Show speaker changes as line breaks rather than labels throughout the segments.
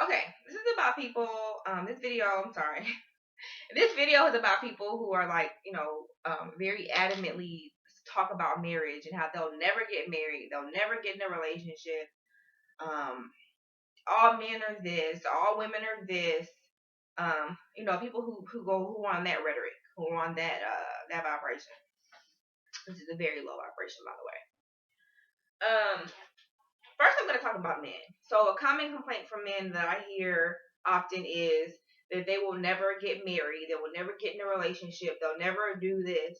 Okay, this is about people. This video, I'm sorry. This video is about people who are like, very adamantly talk about marriage and how they'll never get married, they'll never get in a relationship. Um, all men are this, all women are this. People who are on that rhetoric, who are on that vibration. This is a very low vibration, by the way. First I'm going to talk about men. So a common complaint from men that I hear often is that they will never get married, they will never get in a relationship, they'll never do this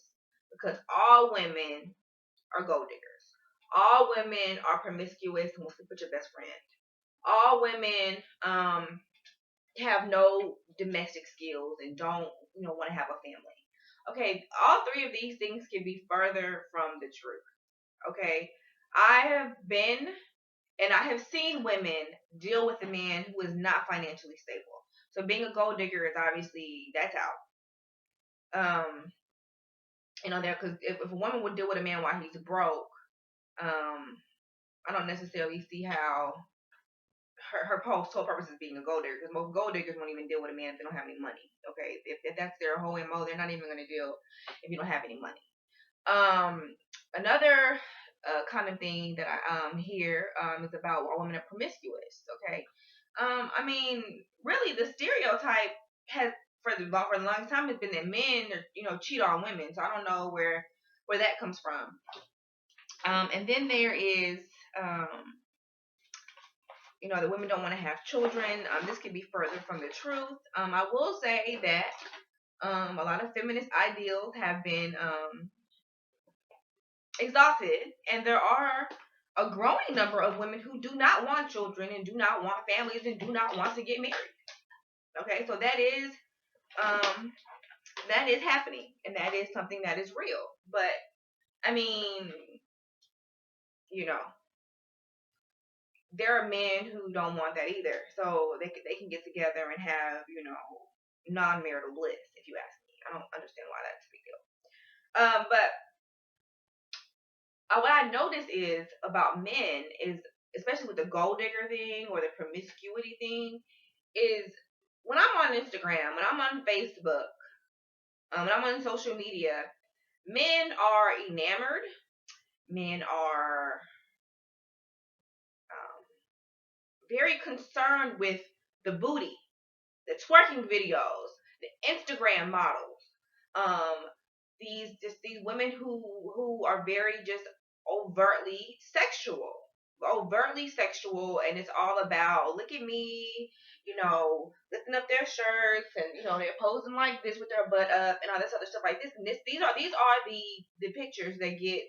because all women are gold diggers. All women are promiscuous and will sleep with your best friend. All women have no domestic skills and don't, want to have a family. Okay, all three of these things can be further from the truth. Okay, I have been and I have seen women deal with a man who is not financially stable. So being a gold digger is obviously that's out. There because if a woman would deal with a man while he's broke, um, I don't necessarily see how her sole purpose is being a gold digger because most gold diggers won't even deal with a man if they don't have any money. Okay, if that's their whole mo, they're not even going to deal if you don't have any money. Another common thing that I hear is about why women are promiscuous. Okay, I mean, really, the stereotype has for the longest time has been that men, cheat on women. So I don't know where that comes from. And then there is, that women don't want to have children. This could be further from the truth. I will say that a lot of feminist ideals have been exalted, and there are a growing number of women who do not want children and do not want families and do not want to get married. Okay, so um, that is happening, and that is something that is real. But I mean, you know, there are men who don't want that either, so they can get together and have non-marital bliss. If you ask me, I don't understand why that's a big deal. But what I notice is about men is, especially with the gold digger thing or the promiscuity thing, is when I'm on Instagram, when I'm on Facebook, when I'm on social media, men are enamored. Men are um, very concerned with the booty, the twerking videos, the Instagram models. Um, these women who are very just overtly sexual, and it's all about look at me, lifting up their shirts and they're posing like this with their butt up and all this other stuff like this. And these are the pictures that get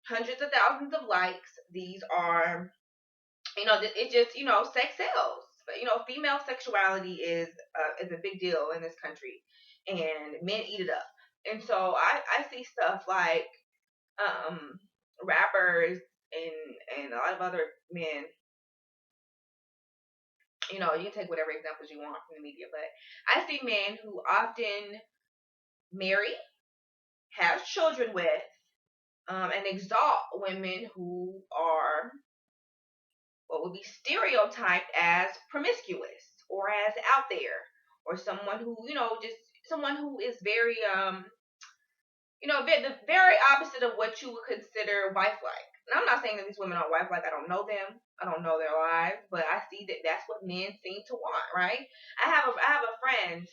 hundreds of thousands of likes. These are it just sex sells. But female sexuality is a big deal in this country, and men eat it up. And so I see stuff like um rappers and a lot of other men. You can take whatever examples you want from the media, but I see men who often marry, have children with, and exalt women who are what would be stereotyped as promiscuous or as out there, or someone who just someone who is very the very opposite of what you would consider wife-like. And I'm not saying that these women are wife-like. I don't know them. I don't know their lives, but I see that that's what men seem to want, right? I have a friend,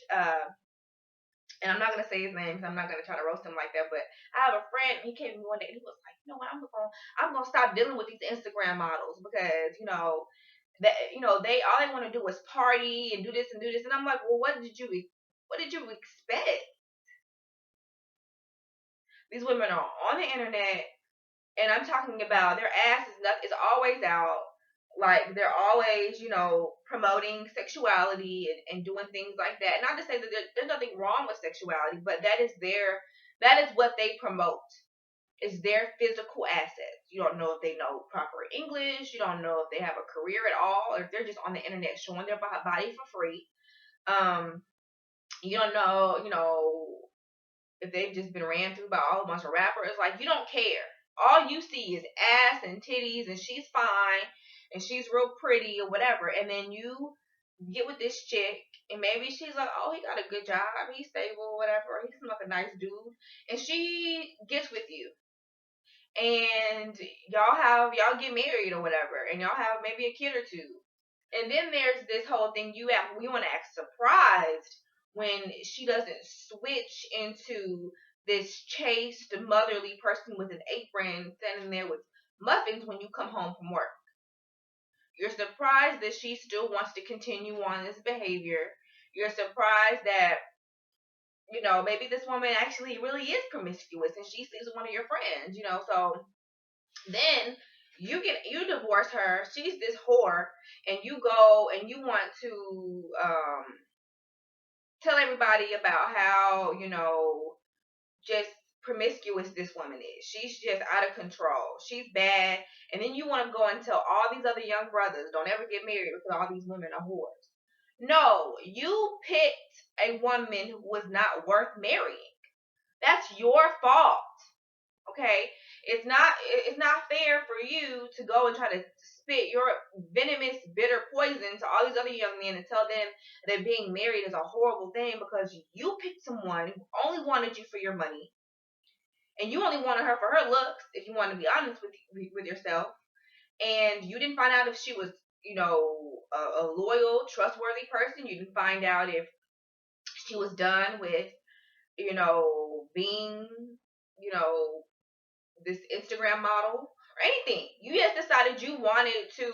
and I'm not gonna say his name because I'm not gonna try to roast him like that. But I have a friend. He came to me one day and he was like, you know what? I'm gonna stop dealing with these Instagram models because that they all they want to do is party and do this and do this. And I'm like, well, what did you expect? These women are on the internet, and I'm talking about their ass is always out. Like they're always, promoting sexuality and doing things like that. Not to say that there's nothing wrong with sexuality, but that is what they promote. Is their physical assets. You don't know if they know proper English. You don't know if they have a career at all, or if they're just on the internet showing their body for free. Um, you don't know, if they've just been ran through by a whole bunch of rappers. Like you don't care. All you see is ass and titties, and she's fine, and she's real pretty or whatever. And then you get with this chick, and maybe she's like, oh, he got a good job, he's stable, whatever, he seems like a nice dude, and she gets with you, and y'all get married or whatever, and y'all have maybe a kid or two, and then there's this whole thing we want to act surprised when she doesn't switch into this chaste motherly person with an apron standing there with muffins when you come home from work. You're surprised that she still wants to continue on this behavior. You're surprised that, maybe this woman actually really is promiscuous and she sees one of your friends, so then you divorce her, she's this whore, and you go and you want to tell everybody about how, just promiscuous this woman is. She's just out of control. She's bad. And then you want to go and tell all these other young brothers, don't ever get married because all these women are whores. No, you picked a woman who was not worth marrying. That's your fault. Okay? It's not fair for you to go and try to spit your venomous, bitter poison to all these other young men and tell them that being married is a horrible thing because you picked someone who only wanted you for your money, and you only wanted her for her looks, if you want to be honest with yourself, and you didn't find out if she was, a loyal, trustworthy person. You didn't find out if she was done with, being, you know, this Instagram model or anything. You just decided you wanted to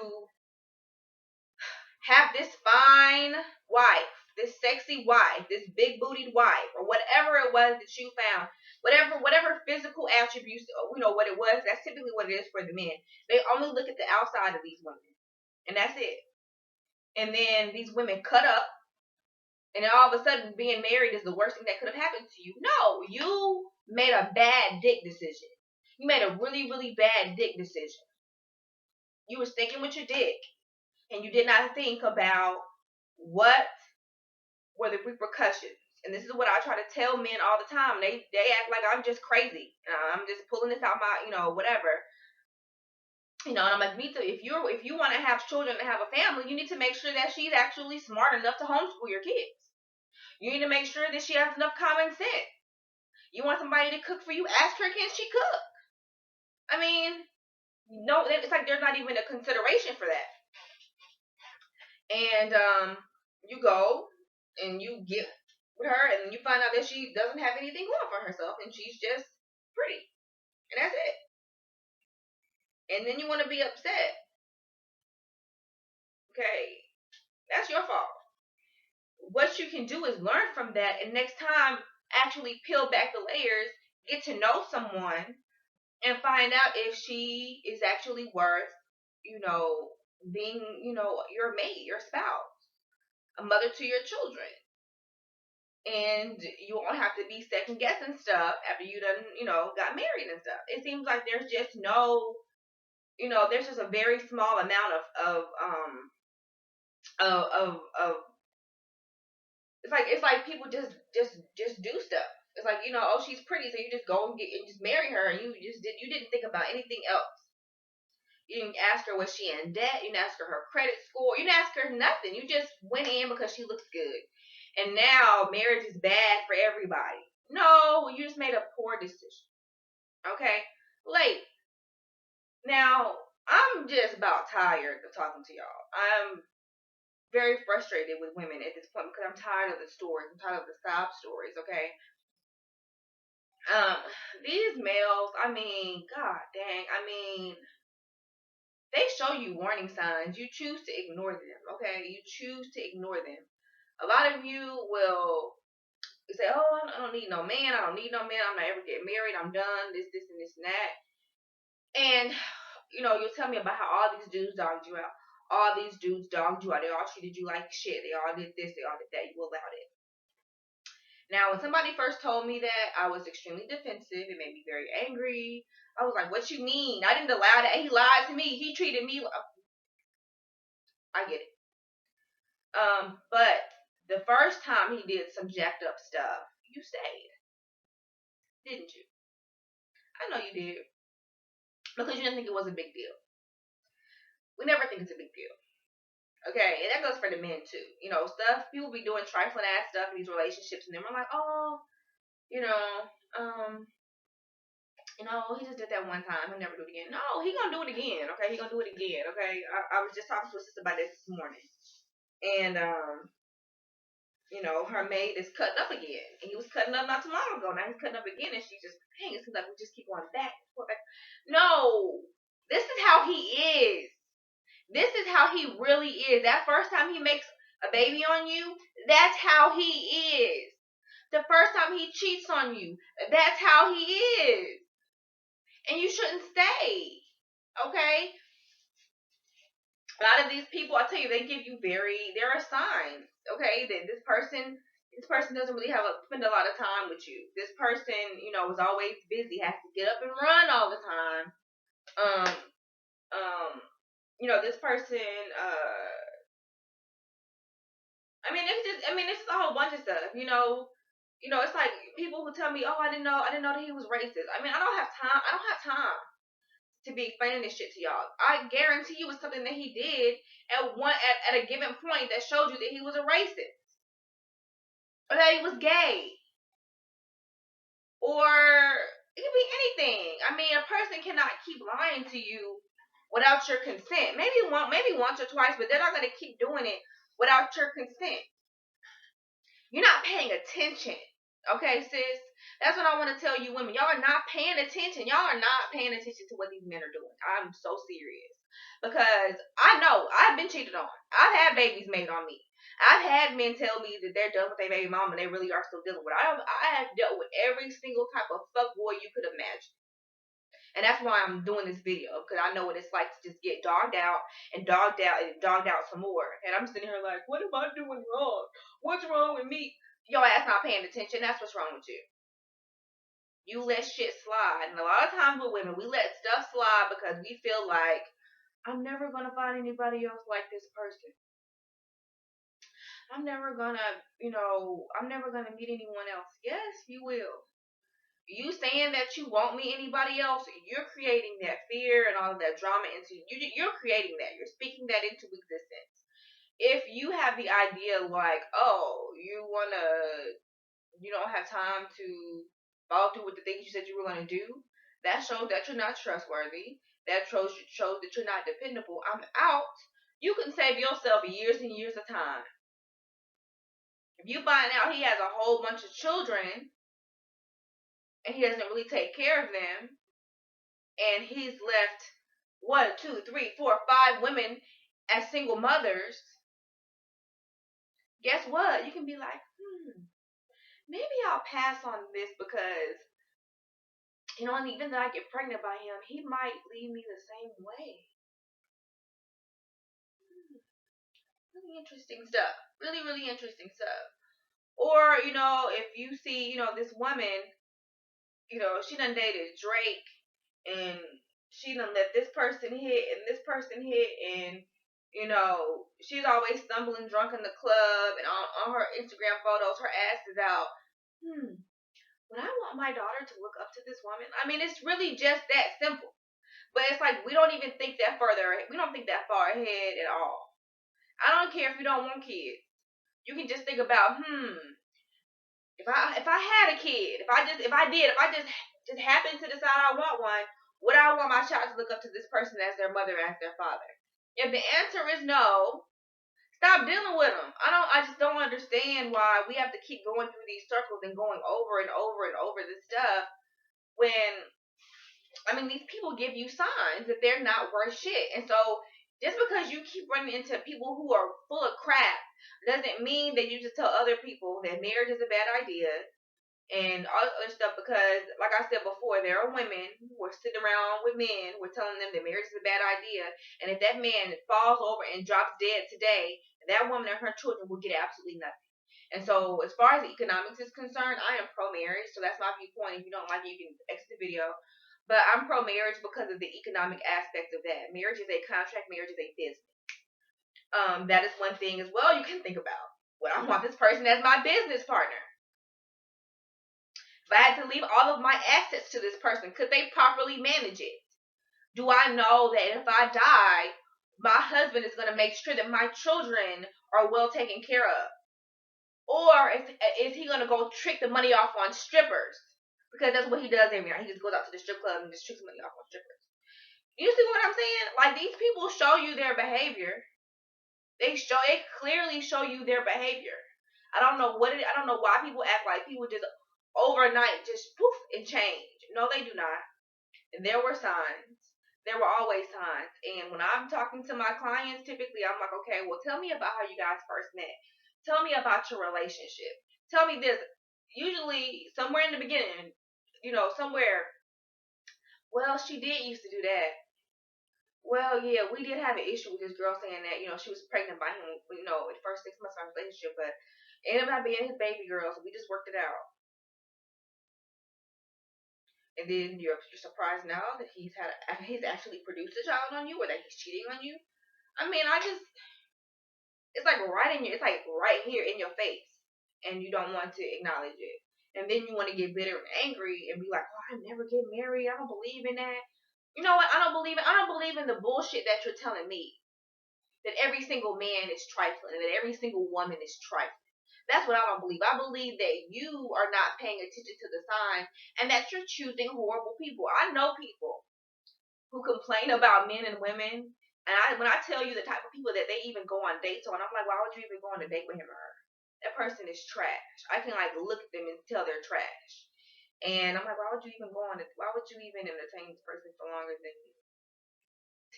have this fine wife, this sexy wife, this big bootied wife, or whatever it was that you found, whatever physical attributes, what it was. That's typically what it is for the men. They only look at the outside of these women, and that's it. And then these women cut up, and then all of a sudden, being married is the worst thing that could have happened to you. No, you made a bad dick decision. You made a really, really bad dick decision. You was thinking with your dick, and you did not think about what were the repercussions. And this is what I try to tell men all the time. They act like I'm just crazy. I'm just pulling this out my, whatever. And I'm like, me too. If you want to have children and have a family, you need to make sure that she's actually smart enough to homeschool your kids. You need to make sure that she has enough common sense. You want somebody to cook for you? Ask her, can she cook? I mean, no, it's like there's not even a consideration for that. And you go and you get with her, and you find out that she doesn't have anything going for herself, and she's just pretty, and that's it. And then you want to be upset. Okay, that's your fault. What you can do is learn from that, and next time actually peel back the layers, get to know someone, and find out if she is actually worth, being, your mate, your spouse, a mother to your children. And you won't have to be second guessing stuff after you done, got married and stuff. It seems like there's just no, there's just a very small amount of it's like people just do stuff. It's like, oh, she's pretty, so you just go and just marry her, and you didn't think about anything else. You didn't ask her, was she in debt? You didn't ask her credit score. You didn't ask her nothing. You just went in because she looks good. And now marriage is bad for everybody. No, you just made a poor decision. Okay? Late. Now, I'm just about tired of talking to y'all. I'm very frustrated with women at this point because I'm tired of the stories. I'm tired of the sob stories, okay? Um, these males, I mean, god dang, they show you warning signs. You choose to ignore them, okay? You choose to ignore them. A lot of you will say, oh, I don't need no man. I don't need no man. I'm not ever getting married. I'm done. This, and this, and that. And, you'll tell me about how all these dudes dogged you out. All these dudes dogged you out. They all treated you like shit. They all did this. They all did that. You allowed it. Now, when somebody first told me that, I was extremely defensive. It made me very angry. I was like, what you mean? I didn't allow that. He lied to me. He treated me. I get it. But the first time he did some jacked up stuff, you stayed, didn't you? I know you did. Because you didn't think it was a big deal. We never think it's a big deal. Okay, and that goes for the men too. Stuff people be doing trifling ass stuff in these relationships, and then we're like, oh, you know, um, he just did that one time. He'll never do it again. No, he gonna do it again. Okay, he gonna do it again. Okay, I was just talking to a sister about this morning, and her maid is cutting up again. And he was cutting up not too long ago. Now he's cutting up again, and she just, dang, it seems like we just keep going back, forth, back. No, this is how he is. This is how he really is. That first time he makes a baby on you, that's how he is. The first time he cheats on you, that's how he is. And you shouldn't stay. Okay? A lot of these people, I tell you, they give you there are signs, okay, that this person doesn't really spend a lot of time with you. This person, is always busy, has to get up and run all the time. Um, this person, it's just a whole bunch of stuff. It's like people who tell me, "Oh, I didn't know that he was racist." I don't have time. I don't have time to be explaining this shit to y'all. I guarantee you it's something that he did at a given point that showed you that he was a racist. Or that he was gay. Or it could be anything. A person cannot keep lying to you without your consent. Maybe once or twice, but they're not gonna keep doing it without your consent. You're not paying attention. Okay, sis? That's what I want to tell you women. Y'all are not paying attention. Y'all are not paying attention to what these men are doing. I'm so serious. Because I know I've been cheated on. I've had babies made on me. I've had men tell me that they're done with their baby mama and they really are still dealing with it. I have dealt with every single type of fuck boy you could imagine. And that's why I'm doing this video, because I know what it's like to just get dogged out and dogged out and dogged out some more. And I'm sitting here like, what am I doing wrong? What's wrong with me? Your ass not paying attention. That's what's wrong with you. You let shit slide. And a lot of times with women, we let stuff slide because we feel like, I'm never going to find anybody else like this person. I'm never going to meet anyone else. Yes, you will. You saying that you won't meet anybody else, you're creating that fear and all of that drama into you. You're creating that. You're speaking that into existence. If you have the idea like, oh, you don't have time to follow through with the things you said you were going to do, that shows that you're not trustworthy. That shows that you're not dependable. I'm out. You can save yourself years and years of time. If you find out he has a whole bunch of children and he doesn't really take care of them, and he's left 1, 2, 3, 4, 5 women as single mothers, guess what? You can be like, maybe I'll pass on this because, and even though I get pregnant by him, he might leave me the same way. Really interesting stuff. Really, really interesting stuff. Or, if you see, this woman, she done dated Drake, and she done let this person hit and this person hit, and she's always stumbling drunk in the club, and on her Instagram photos her ass is out. Would I want my daughter to look up to this woman? It's really just that simple. But it's like we don't even think that we don't think that far ahead at all. I don't care if you don't want kids. You can just think about, if I had a kid, if I just happened to decide I want one, would I want my child to look up to this person as their mother, as their father? If the answer is no, stop dealing with them. I just don't understand why we have to keep going through these circles and going over and over and over this stuff when, these people give you signs that they're not worth shit. And so just because you keep running into people who are full of crap doesn't mean that you just tell other people that marriage is a bad idea and all this other stuff, because like I said before, there are women who are sitting around with men who are telling them that marriage is a bad idea, and if that man falls over and drops dead today, that woman and her children will get absolutely nothing. And so as far as economics is concerned, I am pro-marriage, so that's my viewpoint. If you don't like it, you can exit the video. But I'm pro-marriage because of the economic aspect of that. Marriage is a contract. Marriage is a business. That is one thing as well you can think about. Well, I want this person as my business partner. If I had to leave all of my assets to this person, could they properly manage it? Do I know that if I die, my husband is going to make sure that my children are well taken care of. Or is he going to go trick the money off on strippers? Because that's what he does every night. He just goes out to the strip club and just tricks money off on strippers. You see what I'm saying? Like, these people show you their behavior. It clearly show you their behavior. I don't know I don't know why people act like people just overnight just poof and change. No, they do not. And there were signs. There were always signs. And when I'm talking to my clients, typically I'm like, okay, well, tell me about how you guys first met. Tell me about your relationship. Tell me this. Usually, somewhere in the beginning, somewhere, well, she did used to do that. Well, yeah, we did have an issue with this girl saying that, she was pregnant by him, in the first 6 months of our relationship, but it ended up not being his baby girl, so we just worked it out. And then you're surprised now that he's actually produced a child on you, or that he's cheating on you. I mean, it's like it's like right here in your face, and you don't want to acknowledge it. And then you want to get bitter and angry and be like, "Oh, I never get married. I don't believe in that." You know what? I don't believe in the bullshit that you're telling me. That every single man is trifling, and that every single woman is trifling. That's what I don't believe. I believe that you are not paying attention to the signs, and that you're choosing horrible people. I know people who complain about men and women, and when I tell you the type of people that they even go on dates on, I'm like, why would you even go on a date with him or her? That person is trash. I can like look at them and tell they're trash. And I'm like, why would you even entertain this person for longer than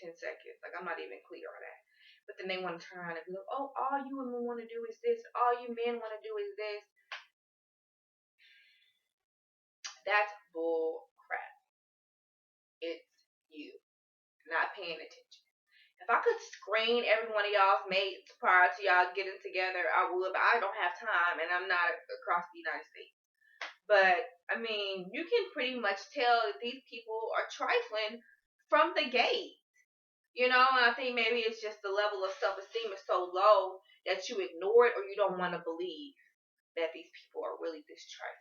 10 seconds? Like, I'm not even clear on that. But then they want to turn around and be like, oh, all you women want to do is this. All you men want to do is this. That's bull crap. It's you not paying attention. If I could screen every one of y'all's mates prior to y'all getting together, I would, but I don't have time, and I'm not across the United States. But, I mean, you can pretty much tell that these people are trifling from the gate. And I think maybe it's just the level of self-esteem is so low that you ignore it, or you don't want to believe that these people are really this trifling.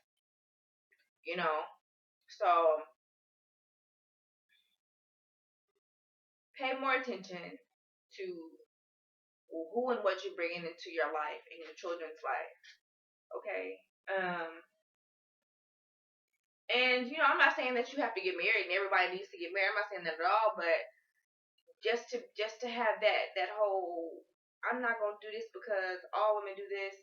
So, pay more attention to who and what you're bringing into your life and your children's life. Okay. And I'm not saying that you have to get married and everybody needs to get married. I'm not saying that at all, but just to have that whole, I'm not gonna do this because all women do this.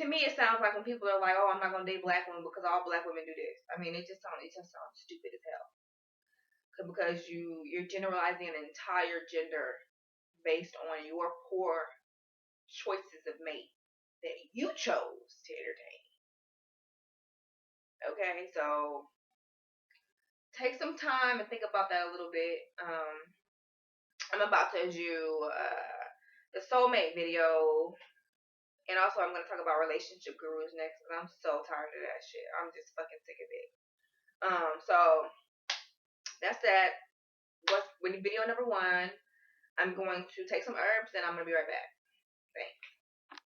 To me, it sounds like when people are like, "Oh, I'm not gonna date black women because all black women do this." I mean, it just sounds stupid as hell. Because you're generalizing an entire gender based on your poor choices of mate that you chose to entertain. Okay, so take some time and think about that a little bit. I'm about to do the soulmate video, and also I'm gonna talk about relationship gurus next. Cause I'm so tired of that shit. I'm just fucking sick of it. So that's that. What's video number 1? I'm going to take some herbs, and I'm gonna be right back.